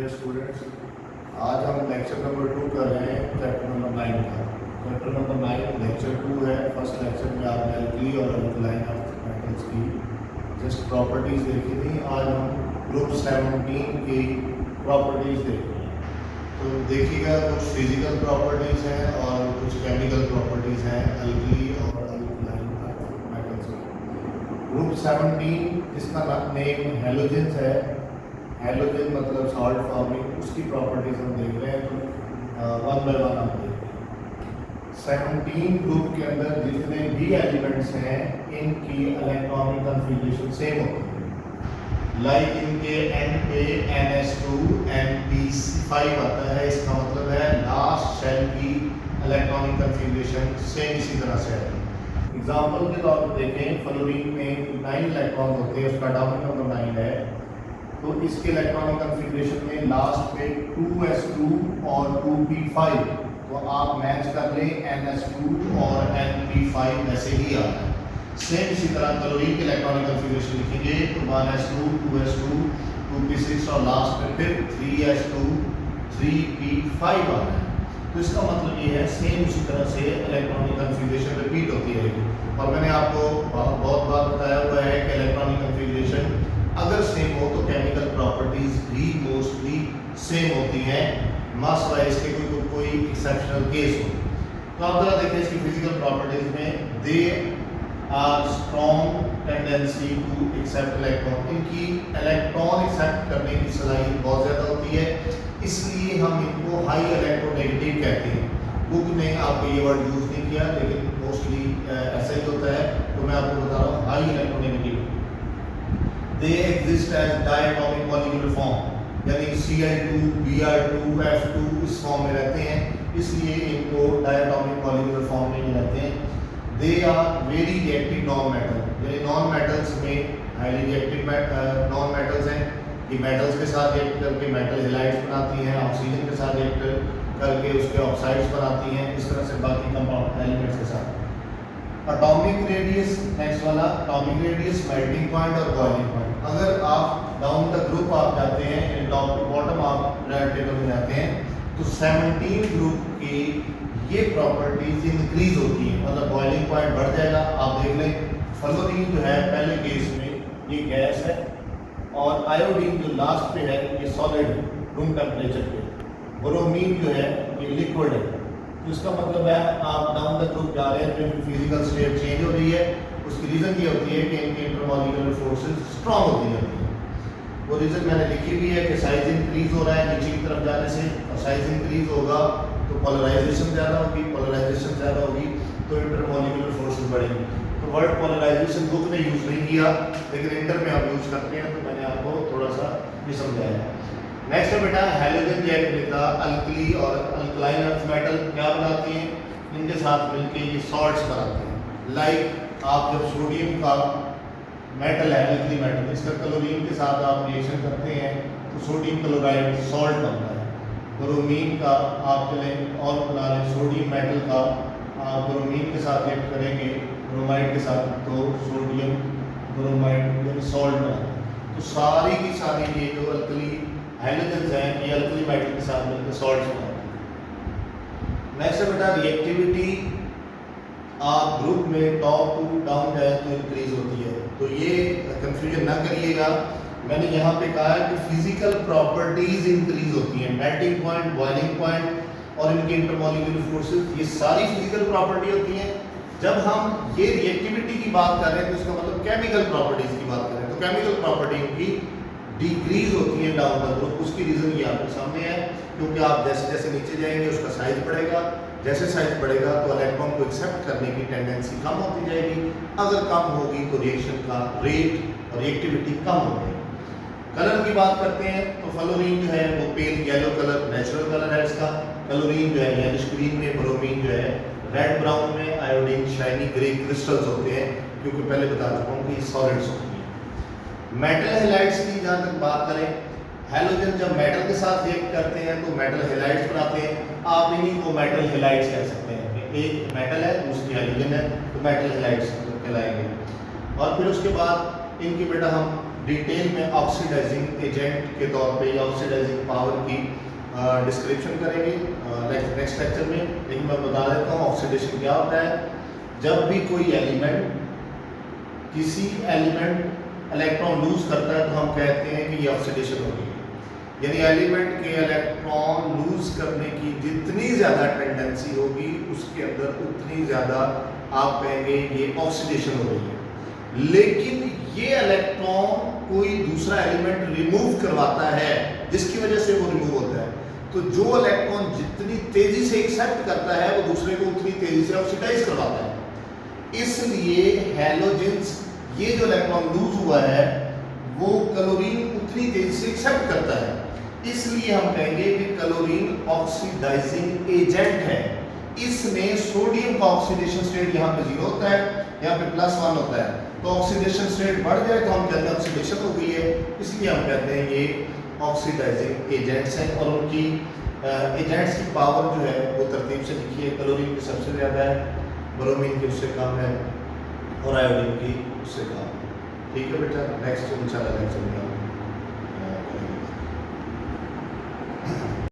Dear students, आज हम lecture number 2 कर रहे हैं चैप्टर नंबर 9 का। चैप्टर नंबर 9 लेक्चर 2 है। फर्स्ट लेक्चर में आपने एल्कली और अल्कलाइन अर्थ मेटल्स की जस्ट प्रॉपर्टीज़ देखी थी। आज हम ग्रुप 17 की प्रॉपर्टीज़ देखेंगे। तो देखिएगा, कुछ फिजिकल प्रॉपर्टीज़ हैं और कुछ केमिकल प्रॉपर्टीज़ हैं एल्कली और अल्कलाइन अर्थ मेटल्स की। ग्रुप 17 जिसका नेम हेलोजेंस है, हेलोजन मतलब सॉल्ट फॉर्मिंग, उसकी प्रॉपर्टीज हम देख रहे हैं। तो वन बाय वन हम देख रहे हैं। 17 ग्रुप के अंदर जितने भी एलिमेंट्स हैं इनकी इलेक्ट्रॉनिक कन्फिग्रेशन सेम होती है। लाइक इनके एन पे NH2 NP5 आता है, इसका मतलब है लास्ट शेल की इलेक्ट्रॉनिक कन्फिग्रेशन सेम इसी तरह से है। एग्जाम्पल के तौर पर देखें, फ्लोरीन में 9 इलेक्ट्रॉन होते हैं, उसका एटॉमिक नंबर 9 है। तो इसके इलेक्ट्रॉनिक कन्फिग्रेशन में लास्ट पे 2s2 और 2p5, तो आप मैच कर लें NH2 और NP5 वैसे ही आता है। सेम इसी तरह क्लोरीन के इलेक्ट्रॉनिक कन्फिग्रेशन लिखेंगे तो 1s2 2s2 2p6 और लास्ट में फिर 3s2 3p5 आ रहा है। तो इसका मतलब ये है सेम इसी तरह से इलेक्ट्रॉनिक कन्फिग्रेशन रिपीट होती रहेगी। और मैंने आपको बहुत बार बताया हुआ है कि इलेक्ट्रॉनिक कन्फिग्रेशन अगर सेम हो तो केमिकल प्रॉपर्टीज भी मोस्टली सेम होती हैं, मास्टर इसके कोई एक्सेप्शनल केस हो। तो आप जरा देखें इसकी फिजिकल प्रॉपर्टीज में, they are strong tendency to accept electron, इनकी इलेक्ट्रॉन एक्सेप्ट करने की सलाहियत बहुत ज़्यादा होती है, इसलिए हम इनको हाई इलेक्ट्रोनेगेटिव कहते हैं। बुक ने आपको ये वर्ड यूज़ नहीं किया, लेकिन मोस्टली ऐसा ही होता है। तो मैं आपको बता रहा हूँ high electronegative. They exist as diatomic molecular form, यानी Cl2 Br2 F2 इस फॉर्म में रहते हैं, इसलिए इनको डायटोमिक मॉलिक्यूलर फॉर्म में ही रहते हैं। They are very reactive non metal, यानी नॉन मेटल्स में हाईली रिएक्टिव नॉन मेटल्स हैं। ये मेटल्स के साथ रिएक्ट करके मेटल हैलाइड्स बनाती हैं, ऑक्सीजन के साथ रिएक्ट करके उसके ऑक्साइड्स बनाती हैं, इस तरह से बाकी कंपाउंड एलिमेंट्स के साथ। एटॉमिक रेडियस, नेक्स्ट वाला एटॉमिक रेडियस, मेल्टिंग पॉइंट और बॉइलिंग पॉइंट। अगर आप डाउन द ग्रुप आप जाते हैं, टॉप टू बॉटम आप रेड टेबल में जाते हैं, तो 17 ग्रुप की ये प्रॉपर्टीज इंक्रीज होती हैं, मतलब बॉइलिंग पॉइंट बढ़ जाएगा। आप देख लें, फ्लोरीन जो है पहले केस में ये गैस है और आयोडीन जो लास्ट पे है ये सॉलिड रूम टेम्परेचर पे, ब्रोमीन जो है ये लिक्विड है। तो इसका मतलब है आप डाउन द ग्रुप जा रहे हैं तो इनकी फिजिकल स्टेट चेंज हो रही है। उसकी रीज़न ये होती है कि इनके इंटरमॉलिक्यूलर फोर्सेस स्ट्रॉन्ग होती जाती हैं। वो रीज़न मैंने लिखी भी है कि साइज इंक्रीज हो रहा है नीचे की तरफ जाने से, और साइज इंक्रीज होगा तो पोलराइजेशन ज़्यादा होगी, पोलराइजेशन ज़्यादा होगी तो इंटरमॉलिक्यूलर फोर्सेस बढ़ेंगी। तो वर्ड पोलराइजेशन बुक ने यूज़ नहीं किया, लेकिन इंटर में आप यूज़ करते हैं, तो मैंने आपको थोड़ा सा ये समझाया। नेक्स्ट है बेटा हेलोजन जैक लिखा, अल्कली और अल्कलाइन अर्थ मेटल क्या बनाती हैं, इनके साथ मिलके ये सॉल्ट्स बनाते हैं। लाइक आप जब सोडियम का मेटल है अल्कली मेटल, इसका क्लोरीन के साथ आप रिएक्शन करते हैं तो सोडियम क्लोराइड सॉल्ट बनता है। ब्रोमीन का आप चलें और बना लें, सोडियम मेटल का आप ब्रोमीन के साथ रिएक्ट करेंगे ब्रोमाइड के साथ तो सोडियम ब्रोमाइड यानी सॉल्ट बनाता है। तो सारी की सारी ये जो अल्कली हेलोजेंस हैं ये अल्कली मेटल के साथ मिलकर सॉल्ट्स बनाते हैं। नेक्स्ट है बेटा रिएक्टिविटी, आप ग्रुप में टॉप टू डाउन जाए तो इंक्रीज होती है, तो ये कंफ्यूजन ना करिएगा। मैंने यहाँ पे कहा है कि फिजिकल प्रॉपर्टीज इंक्रीज होती हैं, मेल्टिंग पॉइंट, बॉइलिंग पॉइंट और इनके इंटरमॉलिक्यूलर फोर्सेस, ये सारी फिजिकल प्रॉपर्टी होती हैं। जब हम ये रिएक्टिविटी की बात कर रहे हैं तो इसका मतलब केमिकल प्रॉपर्टीज की बात कर रहे हैं, तो केमिकल प्रॉपर्टी इनकी डिक्रीज होती है डाउन द ग्रुप। उसकी रीज़न ये आपके सामने है, क्योंकि आप जैसे जैसे नीचे जाएंगे उसका साइज बढ़ेगा, जैसे साइज बढ़ेगा तो इलेक्ट्रॉन को एक्सेप्ट करने की टेंडेंसी कम होती जाएगी। अगर कम होगी तो रिएक्शन का रेट और रिएक्टिविटी कम हो जाएगी। कलर की बात करते हैं तो फ्लोरीन जो है वो pale yellow colour natural colour है इसका, क्लोरीन जो है येलो ग्रीन में, ब्रोमीन जो है रेड ब्राउन में, आयोडीन शाइनी ग्रे क्रिस्टल्स होते हैं, क्योंकि पहले बता चुका हूँ कि सॉलिड्स होती हैं। मेटल हैलाइड्स की जहाँ तक बात करें, हेलोजन जब मेटल के साथ रिएक्ट करते हैं तो मेटल हैलाइड्स बनाते हैं। आप इन्हीं को मेटल हैलाइड्स कह सकते हैं कि एक मेटल है दूसरी हेलोजन है, तो मेटल हैलाइड्स कहलाएंगे। और फिर उसके बाद इनके बेटा हम डिटेल में ऑक्सीडाइजिंग एजेंट के तौर पे या ऑक्सीडाइजिंग पावर की डिस्क्रिप्शन करेंगे नेक्स्ट लेक्चर में। लेकिन मैं बता देता हूँ ऑक्सीडेशन क्या होता है। जब भी कोई एलिमेंट किसी एलिमेंट इलेक्ट्रॉन लूज करता है तो हम कहते हैं कि ये ऑक्सीडेशन हो रही है। यानी एलिमेंट के इलेक्ट्रॉन लूज करने की जितनी ज़्यादा टेंडेंसी होगी उसके अंदर उतनी ज़्यादा आप कहेंगे ये ऑक्सीडेशन हो रही है। लेकिन ये इलेक्ट्रॉन कोई दूसरा एलिमेंट रिमूव करवाता है जिसकी वजह से वो रिमूव होता है, तो जो इलेक्ट्रॉन जितनी तेजी से एक्सेप्ट करता है वो दूसरे को उतनी तेजी से ऑक्सीडाइज करवाता है। इसलिए हैलोजेंस, ये जो इलेक्ट्रॉन लूज हुआ है वो क्लोरीन उतनी तेजी से एक्सेप्ट करता है, इसलिए हम कहेंगे कि क्लोरीन ऑक्सीडाइजिंग एजेंट है। इसमें सोडियम का ऑक्सीडेशन स्टेट यहाँ पे 0 होता है, यहाँ पे +1 होता है, तो ऑक्सीडेशन स्टेट बढ़ जाए तो हम कहते हैं ऑक्सीडेशन हो गई है, इसलिए हम कहते हैं ये ऑक्सीडाइजिंग एजेंट्स हैं। और उनकी एजेंट्स की पावर जो है वो तरतीब से लिखी है। क्लोरीन की सबसे ज़्यादा है, ब्रोमीन की उससे कम है और आयोडीन की उससे कम। ठीक है बेटा, नेक्स्ट इंशाल्लाह लेक्चर में